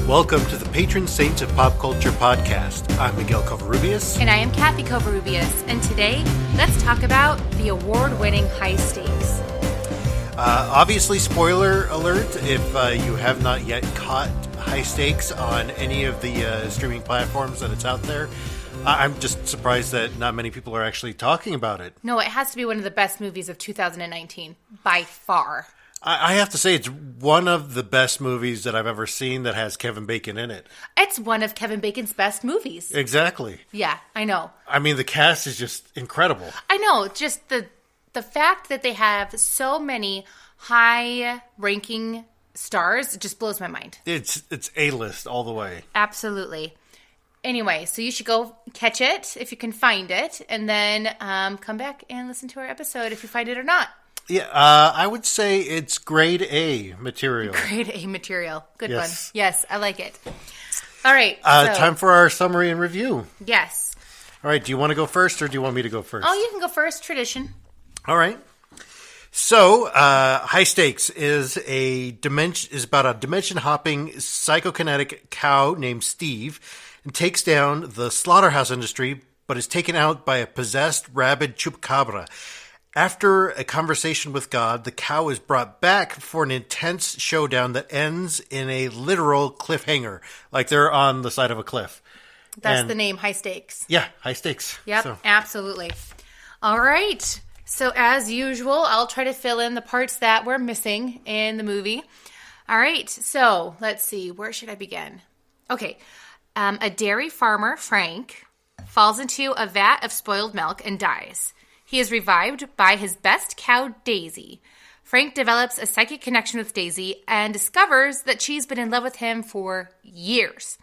Welcome to the Patron Saints of Pop Culture podcast. I'm Miguel Covarrubias. And I am Kathy Covarrubias. And today, let's talk about the award-winning High Stakes. Obviously, spoiler alert, if you have not yet caught High Stakes on any of the streaming platforms that it's out there. I'm just surprised that not many people are actually talking about it. No, it has to be one of the best movies of 2019, by far. I have to say, it's one of the best movies that I've ever seen that has Kevin Bacon in it. It's one of Kevin Bacon's best movies. Exactly. Yeah, I know. I mean, the cast is just incredible. I know. Just the fact that they have so many high-ranking stars just blows my mind. It's A-list all the way. Absolutely. Anyway, so you should go catch it if you can find it, and then come back and listen to our episode if you find it or not. Yeah, I would say it's grade A material. Grade A material. Good Yes. one. Yes, I like it. All right. Time for our summary and review. Yes. All right, do you want to go first or do you want me to go first? Oh, you can go first. Tradition. All right. So, High Stakes is about a dimension-hopping psychokinetic cow named Steve and takes down the slaughterhouse industry, but is taken out by a possessed rabid chupacabra. After a conversation with God, the cow is brought back for an intense showdown that ends in a literal cliffhanger, like they're on the side of a cliff. That's the name, High Stakes. Yeah, High Stakes. Yep, So. Absolutely. All right. So as usual, I'll try to fill in the parts that were missing in the movie. All right. So let's see. Where should I begin? Okay. A dairy farmer, Frank, falls into a vat of spoiled milk and dies. He is revived by his best cow, Daisy. Frank develops a psychic connection with Daisy and discovers that she's been in love with him for years.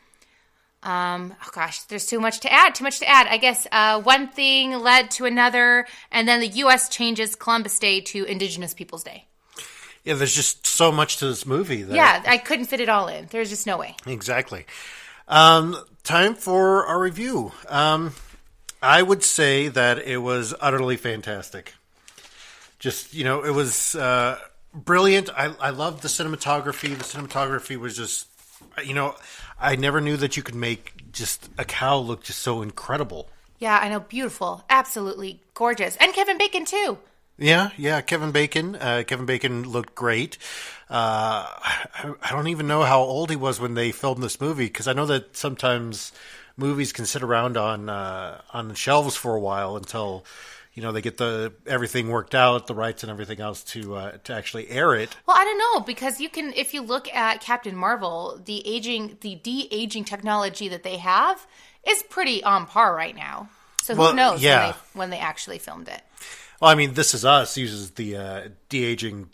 There's too much to add. I guess one thing led to another, and then the U.S. changes Columbus Day to Indigenous Peoples Day. Yeah, there's just so much to this movie. Yeah, I couldn't fit it all in. There's just no way. Exactly. Time for our review. I would say that it was utterly fantastic. Just, it was brilliant. I loved the cinematography. The cinematography was just, I never knew that you could make just a cow look just so incredible. Yeah, I know. Beautiful. Absolutely gorgeous. And Kevin Bacon, too. Yeah, Kevin Bacon. Kevin Bacon looked great. I don't even know how old he was when they filmed this movie, because I know that sometimes movies can sit around on the shelves for a while until they get everything worked out, the rights and everything else to actually air it. Well, I don't know, because if you look at Captain Marvel, the de-aging technology that they have is pretty on par right now. So who knows when they actually filmed it? Well, I mean, This Is Us uses the de-aging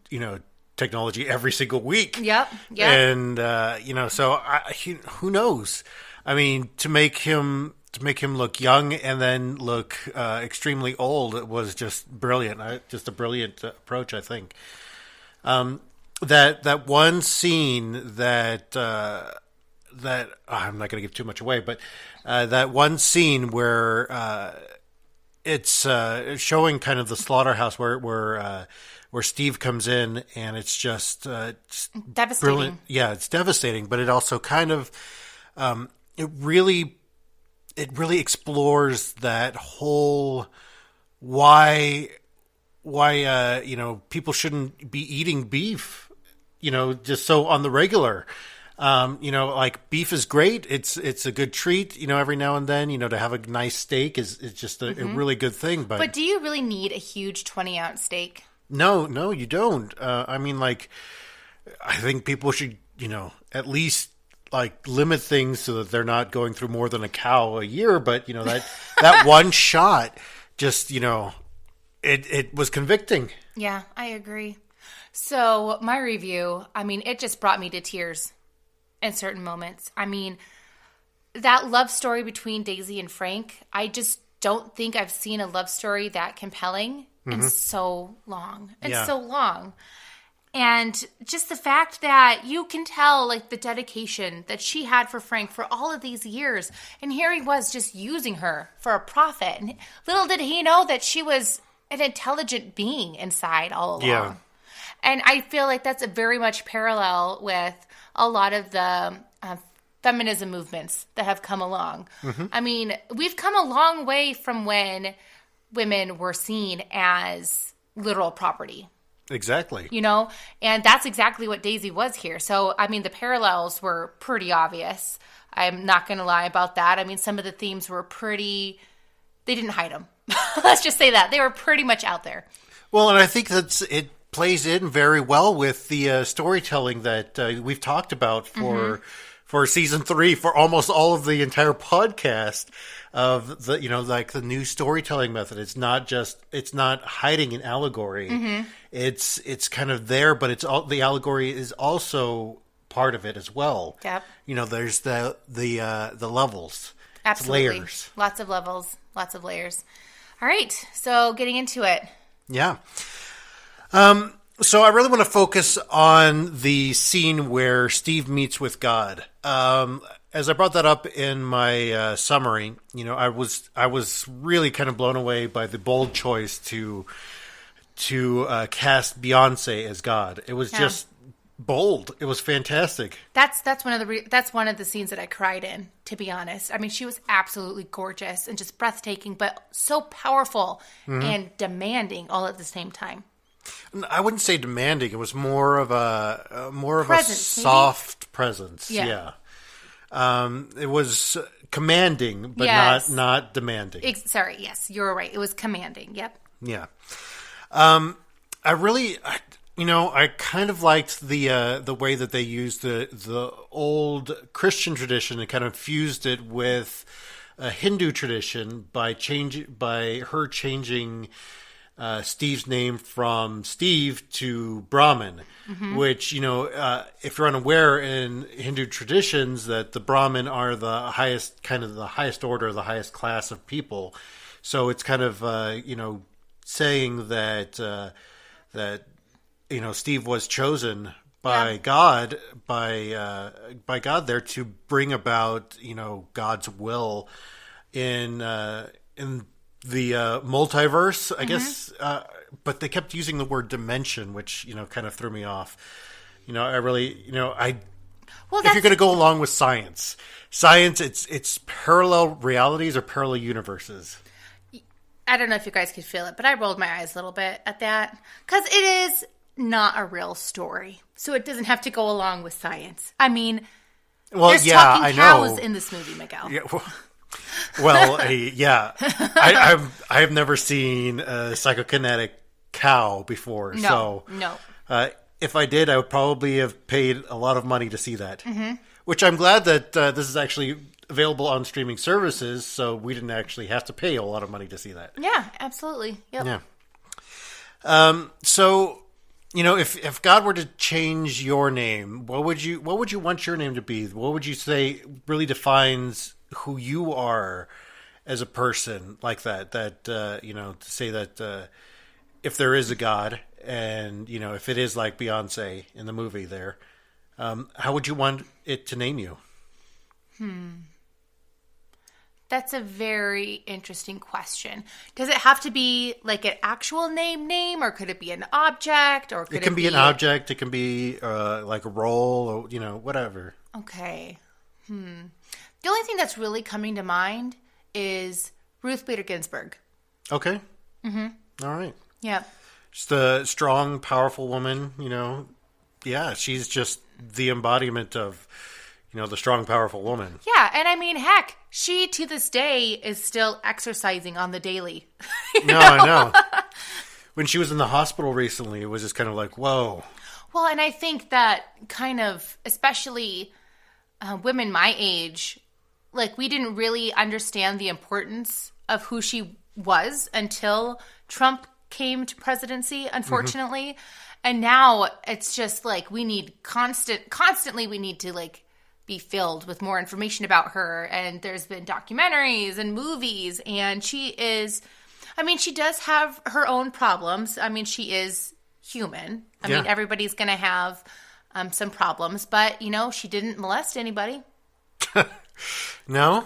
technology every single week. Yep. And so who knows? I mean, to make him look young and then look extremely old, it was just brilliant. Just a brilliant approach, I think. That one scene that I'm not going to give too much away, but that one scene where it's showing kind of the slaughterhouse where Steve comes in, and it's just devastating. Brilliant. Yeah, it's devastating, but it also kind of it really explores that whole why people shouldn't be eating beef, just so on the regular. Like beef is great. It's a good treat, every now and then, to have a nice steak is just a really good thing. But do you really need a huge 20-ounce steak? No, you don't. I mean, like, I think people should, at least limit things so that they're not going through more than a cow a year. But, that one shot just, it was convicting. Yeah, I agree. So my review, I mean, it just brought me to tears in certain moments. I mean, that love story between Daisy and Frank, I just don't think I've seen a love story that compelling in so long. And just the fact that you can tell, the dedication that she had for Frank for all of these years. And here he was just using her for a profit. And little did he know that she was an intelligent being inside all along. Yeah. And I feel like that's a very much parallel with a lot of the feminism movements that have come along. I mean, we've come a long way from when women were seen as literal property. Exactly. You know, and that's exactly what Daisy was here. So, I mean, the parallels were pretty obvious. I'm not going to lie about that. I mean, some of the themes were they didn't hide them. Let's just say that. They were pretty much out there. Well, and I think it plays in very well with the storytelling that we've talked about for season 3, for almost all of the entire podcast of the, like the new storytelling method. It's not hiding an allegory. It's kind of there, but the allegory is also part of it as well. Yep. There's the levels. Absolutely. Layers. Lots of levels, lots of layers. All right. So getting into it. Yeah. So I really want to focus on the scene where Steve meets with God. As I brought that up in my summary, I was really kind of blown away by the bold choice to cast Beyonce as God. It was just bold. It was fantastic. That's one of the scenes that I cried in, to be honest. I mean, she was absolutely gorgeous and just breathtaking, but so powerful and demanding all at the same time. I wouldn't say demanding. It was more of a Presence, soft presence. Yeah. It was commanding, but not demanding. Sorry. Yes, you're right. It was commanding. Yep. Yeah. I kind of liked the way that they used the old Christian tradition and kind of fused it with a Hindu tradition by her changing Steve's name from Steve to Brahmin, which, if you're unaware, in Hindu traditions, that the Brahmin are the highest order, the highest class of people. So it's kind of, saying that, Steve was chosen by God, by God there to bring about, God's will in the multiverse, I guess, but they kept using the word dimension, which, kind of threw me off. If you're going to go along with science, it's parallel realities or parallel universes. I don't know if you guys could feel it, but I rolled my eyes a little bit at that because it is not a real story. So it doesn't have to go along with science. I mean, there's talking cows in this movie, Miguel. Yeah, I have never seen a psychokinetic cow before. No. If I did, I would probably have paid a lot of money to see that. Which I'm glad that this is actually available on streaming services, so we didn't actually have to pay a lot of money to see that. Yeah, absolutely. Yep. Yeah. So, if God were to change your name, what would you want your name to be? What would you say really defines who you are as a person like that? To say that if there is a God, and if it is like Beyonce in the movie there, how would you want it to name you? That's a very interesting question. Does it have to be like an actual name, or could it be an object, or could it can be an object? It can be like a role, or whatever. Okay. The only thing that's really coming to mind is Ruth Bader Ginsburg. Okay. All right. Yeah. Just a strong, powerful woman. Yeah, she's just the embodiment of the strong, powerful woman. Yeah, and I mean, heck, she to this day is still exercising on the daily. I know. When she was in the hospital recently, it was just kind of like, whoa. Well, and I think that kind of, especially women my age, like we didn't really understand the importance of who she was until Trump came to presidency, unfortunately. And now it's just like we need constantly we need to like be filled with more information about her. And there's been documentaries and movies, and she does have her own problems. I mean, she is human. I mean, everybody's going to have some problems, but she didn't molest anybody. No.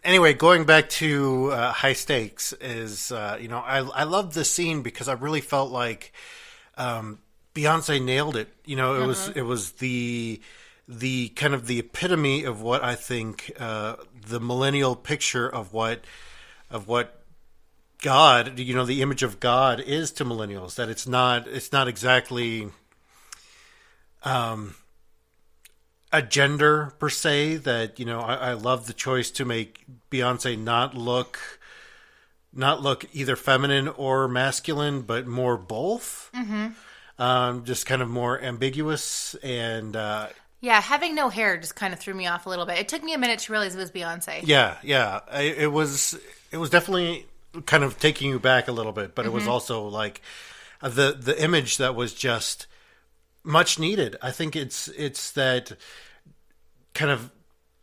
Anyway, going back to High Stakes is, I love this scene because I really felt like Beyonce nailed it. It was the the kind of the epitome of what I think the millennial picture of what God, the image of God is to millennials. That it's not exactly a gender per se. That I love the choice to make Beyonce not look either feminine or masculine, but more both. Just kind of more ambiguous and. Yeah, having no hair just kind of threw me off a little bit. It took me a minute to realize it was Beyonce. Yeah. It was definitely kind of taking you back a little bit, but it was also like the image that was just much needed. I think it's that kind of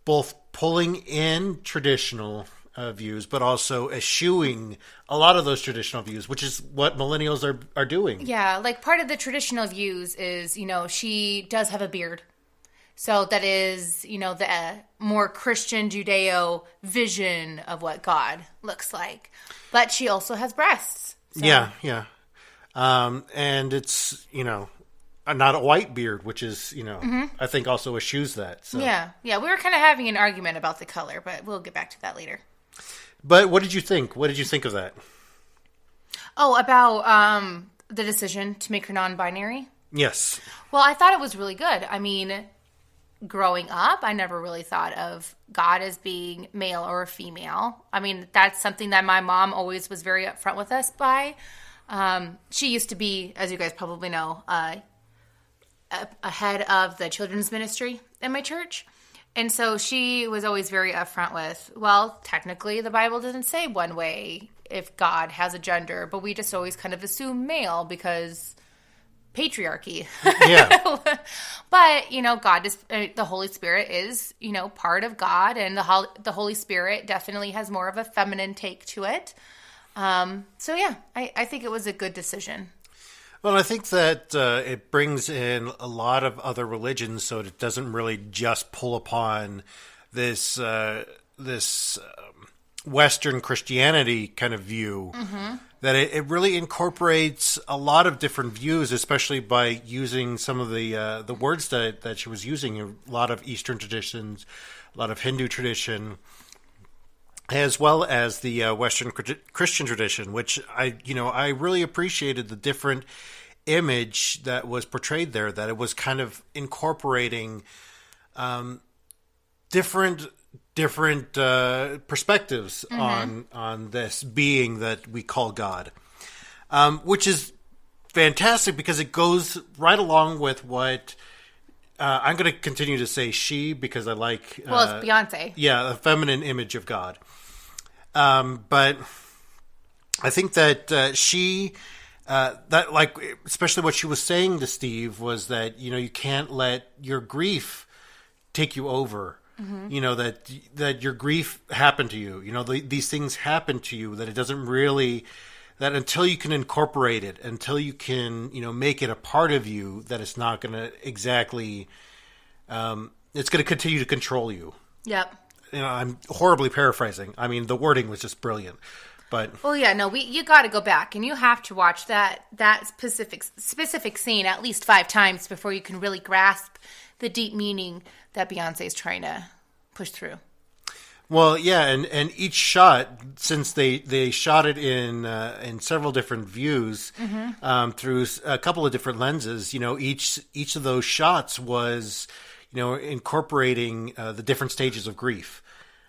both pulling in traditional views, but also eschewing a lot of those traditional views, which is what millennials are doing. Yeah, like part of the traditional views is, she does have a beard. So that is, the more Christian Judeo vision of what God looks like. But she also has breasts. So. Yeah. And it's, not a white beard, which is, I think also eschews that. So. Yeah. We were kind of having an argument about the color, but we'll get back to that later. But what did you think? What did you think of that? Oh, about the decision to make her non-binary? Yes. Well, I thought it was really good. I mean, growing up, I never really thought of God as being male or female. I mean, that's something that my mom always was very upfront with us by. She used to be, as you guys probably know, a head of the children's ministry in my church. And so she was always very upfront with, well, technically the Bible doesn't say one way if God has a gender, but we just always kind of assume male because patriarchy. Yeah. But, God is, the Holy Spirit is, part of God, and the Holy Spirit definitely has more of a feminine take to it. So yeah, I think it was a good decision. Well, I think that it brings in a lot of other religions, so it doesn't really just pull upon this Western Christianity kind of view. That it really incorporates a lot of different views, especially by using some of the words that she was using. A lot of Eastern traditions, a lot of Hindu tradition, as well as the Western Christian tradition, which I really appreciated the different image that was portrayed there, that it was kind of incorporating different perspectives on this being that we call God, which is fantastic because it goes right along with what I'm going to continue to say she, because I like well, it's Beyonce. Yeah, a feminine image of God. But I think that she that, like, especially what she was saying to Steve was that you can't let your grief take you over. That your grief happened to you. These things happen to you, that it doesn't really, that until you can incorporate it, until you can, make it a part of you, that it's not going to exactly, it's going to continue to control you. Yep. I'm horribly paraphrasing. I mean, the wording was just brilliant. But well, yeah, no, you got to go back and you have to watch that specific scene at least 5 times before you can really grasp the deep meaning that Beyonce is trying to push through. Well, yeah, and each shot, since they shot it in several different views, through a couple of different lenses, each of those shots was, incorporating the different stages of grief.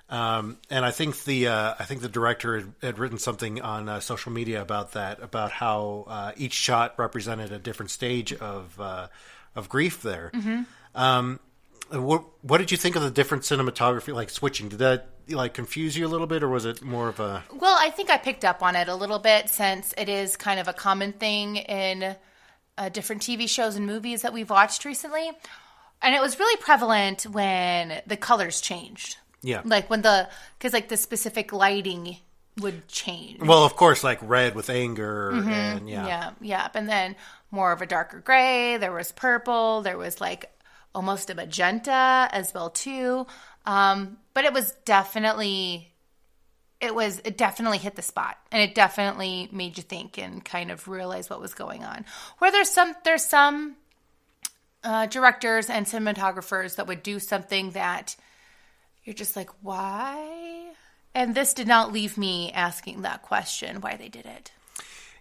And I think the director had written something on social media about that, about how each shot represented a different stage of grief there. What did you think of the different cinematography, like switching? Did that confuse you a little bit, or was it more of a... Well, I think I picked up on it a little bit, since it is kind of a common thing in different TV shows and movies that we've watched recently. And it was really prevalent when the colors changed. Yeah. Like because the specific lighting would change. Well, of course, like red with anger and yeah. And then more of a darker gray. There was purple. There was almost a magenta as well too. But it definitely hit the spot, and it definitely made you think and kind of realize what was going on. Where there's some directors and cinematographers that would do something that you're just like, why? And this did not leave me asking that question, why they did it.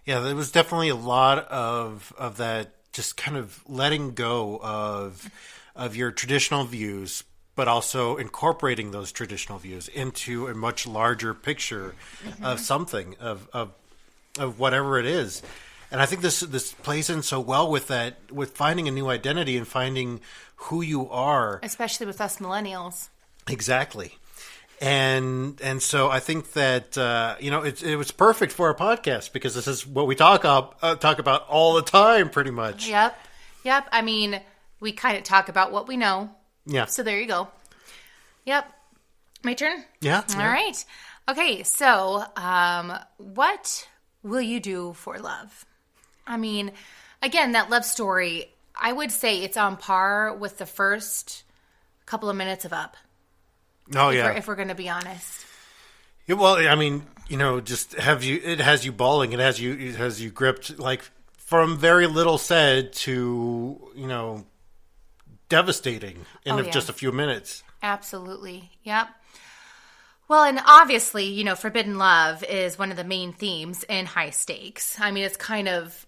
Yeah, there was definitely a lot of that, just kind of letting go of your traditional views, but also incorporating those traditional views into a much larger picture of something, of whatever it is. And I think this plays in so well with that, with finding a new identity and finding who you are. Especially with us millennials. Exactly. And so I think that, it was perfect for a podcast because this is what we talk about all the time, pretty much. Yep. I mean, we kind of talk about what we know. Yeah. So there you go. Yep. My turn? Yeah. All right. Okay. So, what will you do for love? I mean, again, that love story, I would say it's on par with the first couple of minutes of Up. Oh, If we're going to be honest. Yeah, well, I mean, it has you bawling. It has you gripped, like, from very little said to, devastating in just a few minutes. Absolutely. Yep. Well, and obviously, forbidden love is one of the main themes in High Stakes. I mean, it's kind of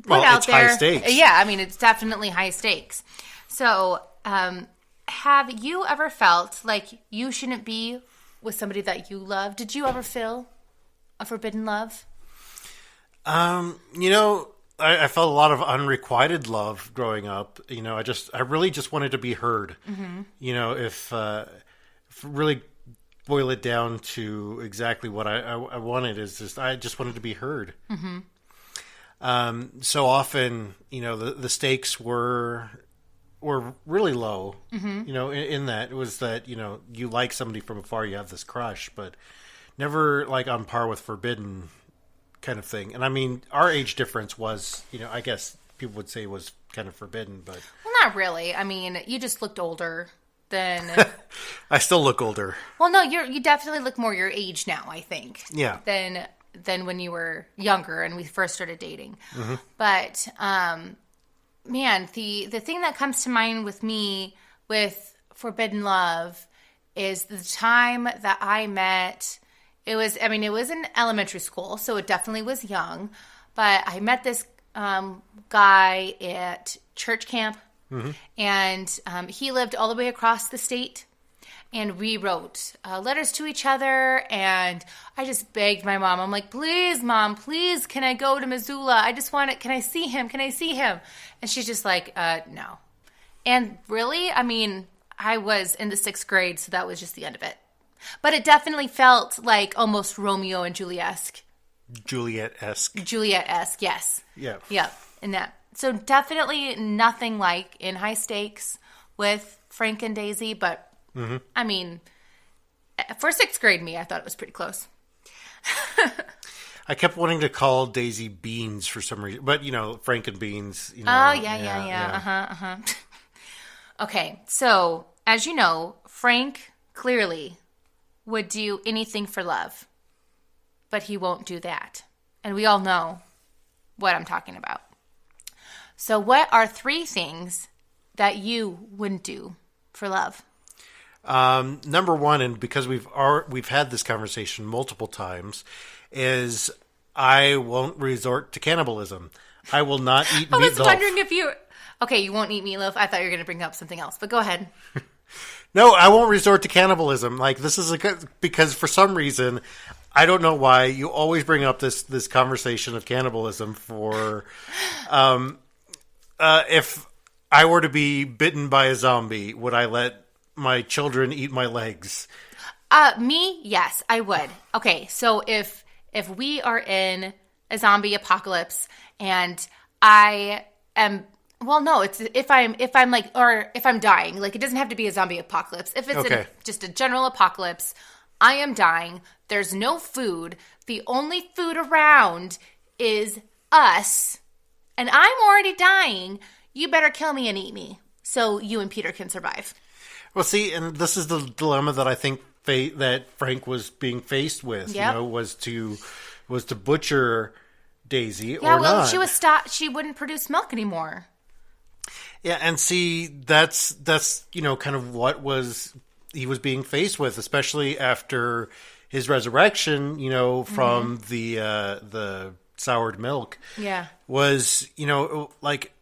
put out it's there. High stakes. Yeah, I mean, it's definitely high stakes. So, have you ever felt like you shouldn't be with somebody that you love? Did you ever feel a forbidden love? I felt a lot of unrequited love growing up. I really just wanted to be heard. Mm-hmm. If really boil it down to exactly what I wanted is I just wanted to be heard. Mm-hmm. So often, the stakes were really low. Mm-hmm. In that it was that, you like somebody from afar, you have this crush, but never like on par with forbidden kind of thing. And I mean, our age difference was, I guess people would say was kind of forbidden, but well, not really. I mean, you just looked older than I still look older. Well, no, you definitely look more your age now, I think. Yeah. Than when you were younger and we first started dating. Mm-hmm. But man, the thing that comes to mind with me with forbidden love is the time that I met. It was in elementary school, so it definitely was young. But I met this guy at church camp, mm-hmm. and he lived all the way across the state. And we wrote letters to each other, and I just begged my mom. I'm like, please, Mom, please, can I go to Missoula? I just want it. Can I see him? Can I see him? And she's just like, no. And really, I mean, I was in the 6th grade, so that was just the end of it. But it definitely felt like almost Romeo and Juliet-esque. Juliet-esque, yes. Yeah. Yeah, in that. So definitely nothing like in High Stakes with Frank and Daisy, but mm-hmm. I mean, for 6th grade me, I thought it was pretty close. I kept wanting to call Daisy Beans for some reason, but Frank and Beans. Oh yeah. Okay, so as you know, Frank clearly would do anything for love, but he won't do that, and we all know what I'm talking about. So, what are 3 things that you wouldn't do for love? Number one, and because we've had this conversation multiple times, is I won't resort to cannibalism. I will not eat meatloaf. I was wondering if you... Okay, you won't eat meatloaf. I thought you were going to bring up something else, but go ahead. No, I won't resort to cannibalism. Like, this is because for some reason, I don't know why, you always bring up this conversation of cannibalism for... if I were to be bitten by a zombie, would I let my children eat my legs? Me, yes, I would. Okay, so if we are in a zombie apocalypse and I am, well, no, it's if I'm like, or if I'm dying, like it doesn't have to be a zombie apocalypse. If it's just a general apocalypse, I am dying. There's no food. The only food around is us, and I'm already dying. You better kill me and eat me so you and Peter can survive. Well, see, and this is the dilemma that I think that Frank was being faced with. Yep. Was to butcher Daisy or not. Yeah, well, not. she wouldn't produce milk anymore. Yeah, and see, that's kind of what he was being faced with, especially after his resurrection, from the soured milk. Yeah. Was, like,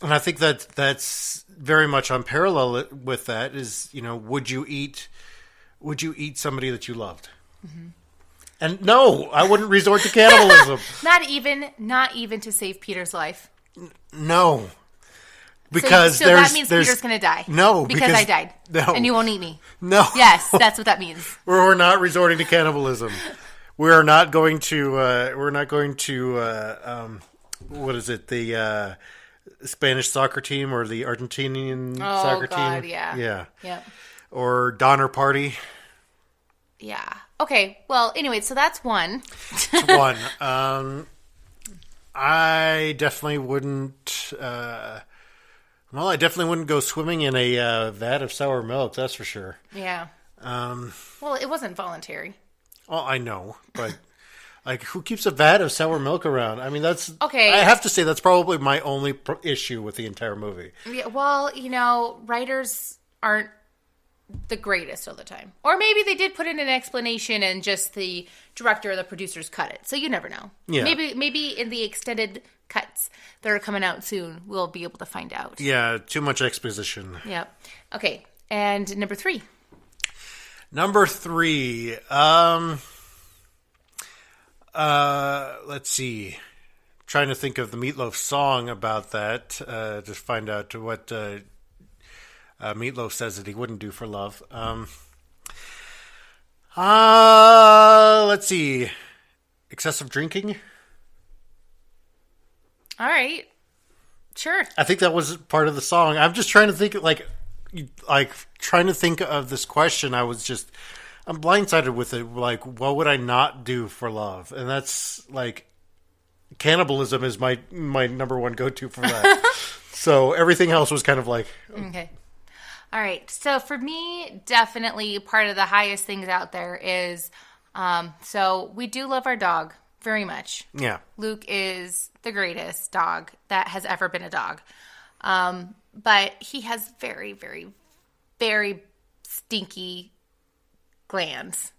and I think that's very much on parallel with that is, would you eat somebody that you loved? Mm-hmm. And no, I wouldn't resort to cannibalism. Not even to save Peter's life. No. Because so that means Peter's going to die. No, because I died. No. And you won't eat me. No. Yes, that's what that means. We're not resorting to cannibalism. We're not going to what is it? The Spanish soccer team or the Argentinian soccer team? Yeah. Yeah. Yep. Or Donner Party. Yeah. Okay. Well, anyway, so that's one. It's one. I definitely wouldn't. I definitely wouldn't go swimming in a vat of sour milk. That's for sure. Yeah. Well, it wasn't voluntary. Oh, I know, but like, who keeps a vat of sour milk around? I mean, that's okay. I have to say that's probably my only issue with the entire movie. Yeah. Well, writers aren't the greatest all the time, or maybe they did put in an explanation and just the director or the producers cut it. So you never know. Yeah. Maybe in the extended cuts that are coming out soon, we'll be able to find out. Yeah, too much exposition. Yep. Okay, and number 3. Number 3. Let's see. Trying to think of the Meatloaf song about that to find out what Meatloaf says that he wouldn't do for love. Let's see. Excessive drinking. All right. Sure. I think that was part of the song. I'm just trying to think, like trying to think of this question. I'm blindsided with it. Like, what would I not do for love? And that's like, cannibalism is my number one go-to for that. So everything else was kind of like, okay. All right. So for me, definitely part of the highest things out there is, so we do love our dog very much. Yeah. Luke is the greatest dog that has ever been a dog. But he has very, very, very stinky glands.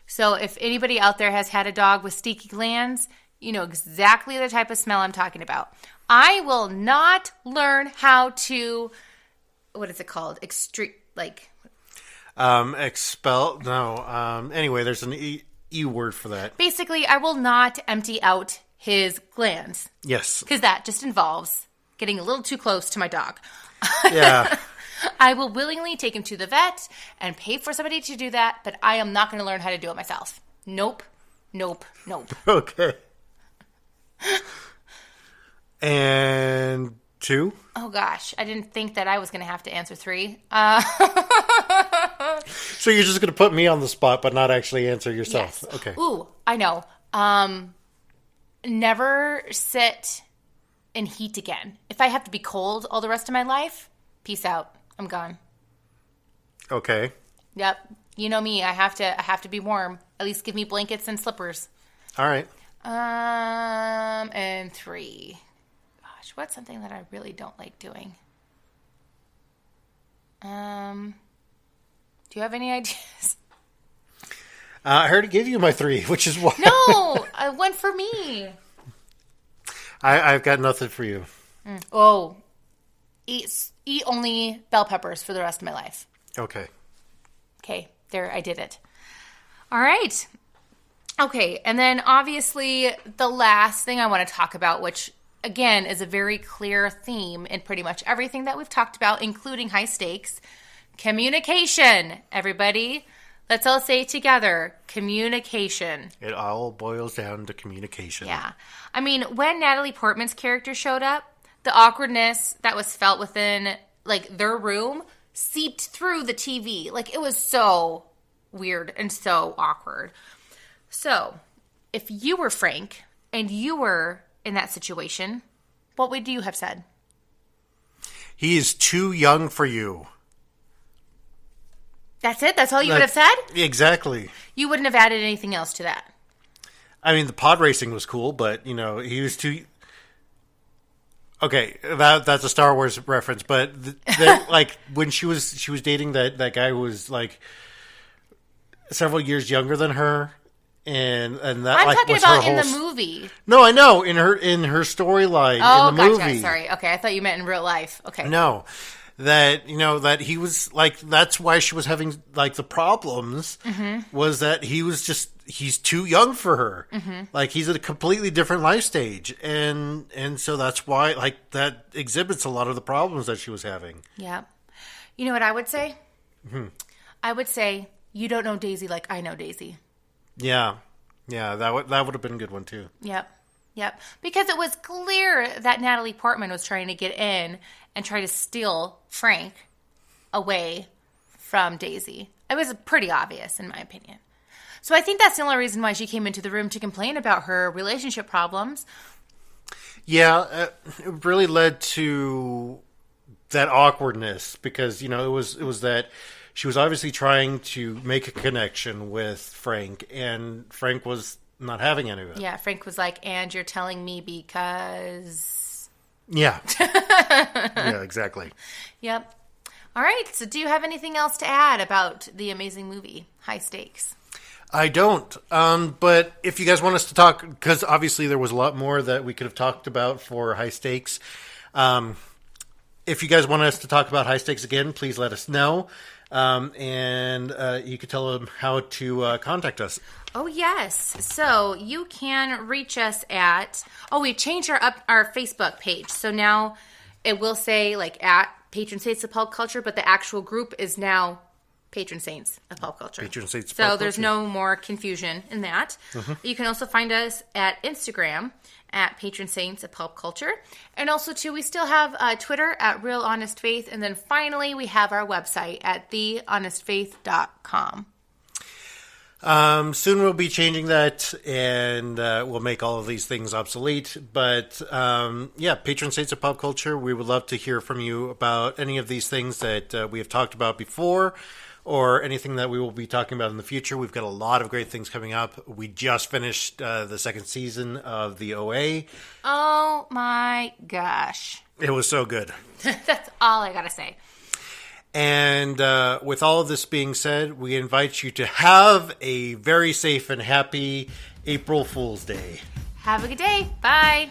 So if anybody out there has had a dog with stinky glands, you know exactly the type of smell I'm talking about. I will not learn how to, what is it called? Expel? No. Anyway, there's an E word for that. Basically, I will not empty out his glands. Yes. Because that just involves getting a little too close to my dog. Yeah. I will willingly take him to the vet and pay for somebody to do that, but I am not going to learn how to do it myself. Nope. Okay. And 2? Oh, gosh. I didn't think that I was going to have to answer 3. So you're just going to put me on the spot, but not actually answer yourself. Yes. Okay. Ooh, I know. Never sit in heat again. If I have to be cold all the rest of my life, peace out. I'm gone. Okay. Yep. You know me. I have to be warm. At least give me blankets and slippers. All right. And 3. Gosh, what's something that I really don't like doing? Do you have any ideas? I already gave you my 3, which is why. No, one for me. I've got nothing for you. Oh, eat only bell peppers for the rest of my life. Okay. Okay, there, I did it. All right. Okay, and then obviously the last thing I want to talk about, which again is a very clear theme in pretty much everything that we've talked about, including high stakes, communication. Everybody, let's all say it together, communication. It all boils down to communication. Yeah. I mean, when Natalie Portman's character showed up, the awkwardness that was felt within, like, their room seeped through the TV. Like, it was so weird and so awkward. So, if you were Frank and you were in that situation, what would you have said? He is too young for you. That's it? That's all you would have said? Exactly. You wouldn't have added anything else to that? I mean, the pod racing was cool, but, he was too... Okay, that's a Star Wars reference, but like when she was dating that guy who was like several years younger than her, and that I'm like talking was about her in whole the movie. No, I know in her storyline Oh, in the gotcha. movie. Sorry. Okay, I thought you meant in real life. Okay. No, that that he was like that's why she was having like the problems was that he's too young for her. Like he's at a completely different life stage, and so that's why like that exhibits a lot of the problems that she was having. Yeah. You know what I would say? I would say you don't know Daisy like I know Daisy. Yeah, that would have been a good one too. Yep. Because it was clear that Natalie Portman was trying to get in and try to steal Frank away from Daisy. It was pretty obvious, in my opinion. So I think that's the only reason why she came into the room to complain about her relationship problems. Yeah, it really led to that awkwardness because, it was that she was obviously trying to make a connection with Frank, and Frank was not having any of it. Yeah, Frank was like, and you're telling me because... Yeah. Yeah, exactly. Yep. All right, so do you have anything else to add about the amazing movie, High Stakes? I don't. But if you guys want us to talk, because obviously there was a lot more that we could have talked about for High Stakes. If you guys want us to talk about High Stakes again, please let us know. And you could tell them how to contact us. Oh, yes. So you can reach us at... Oh, we changed our Facebook page. So now it will say like at Patron Saints of Pulp Culture, but the actual group is now Patron Saints of Pulp Culture. Patron Saints of So Pulp there's Culture. no more confusion in that. You can also find us at Instagram at Patron Saints of Pulp Culture. And also, too, we still have Twitter at Real Honest Faith. And then finally, we have our website at thehonestfaith.com. Soon we'll be changing that, and we'll make all of these things obsolete. But Patron Saints of Pop Culture, we would love to hear from you about any of these things that we have talked about before, or anything that we will be talking about in the future. We've got a lot of great things coming up. We just finished the second season of the OA. Oh my gosh. It was so good. That's all I gotta say. And with all of this being said, we invite you to have a very safe and happy April Fool's Day. Have a good day. Bye.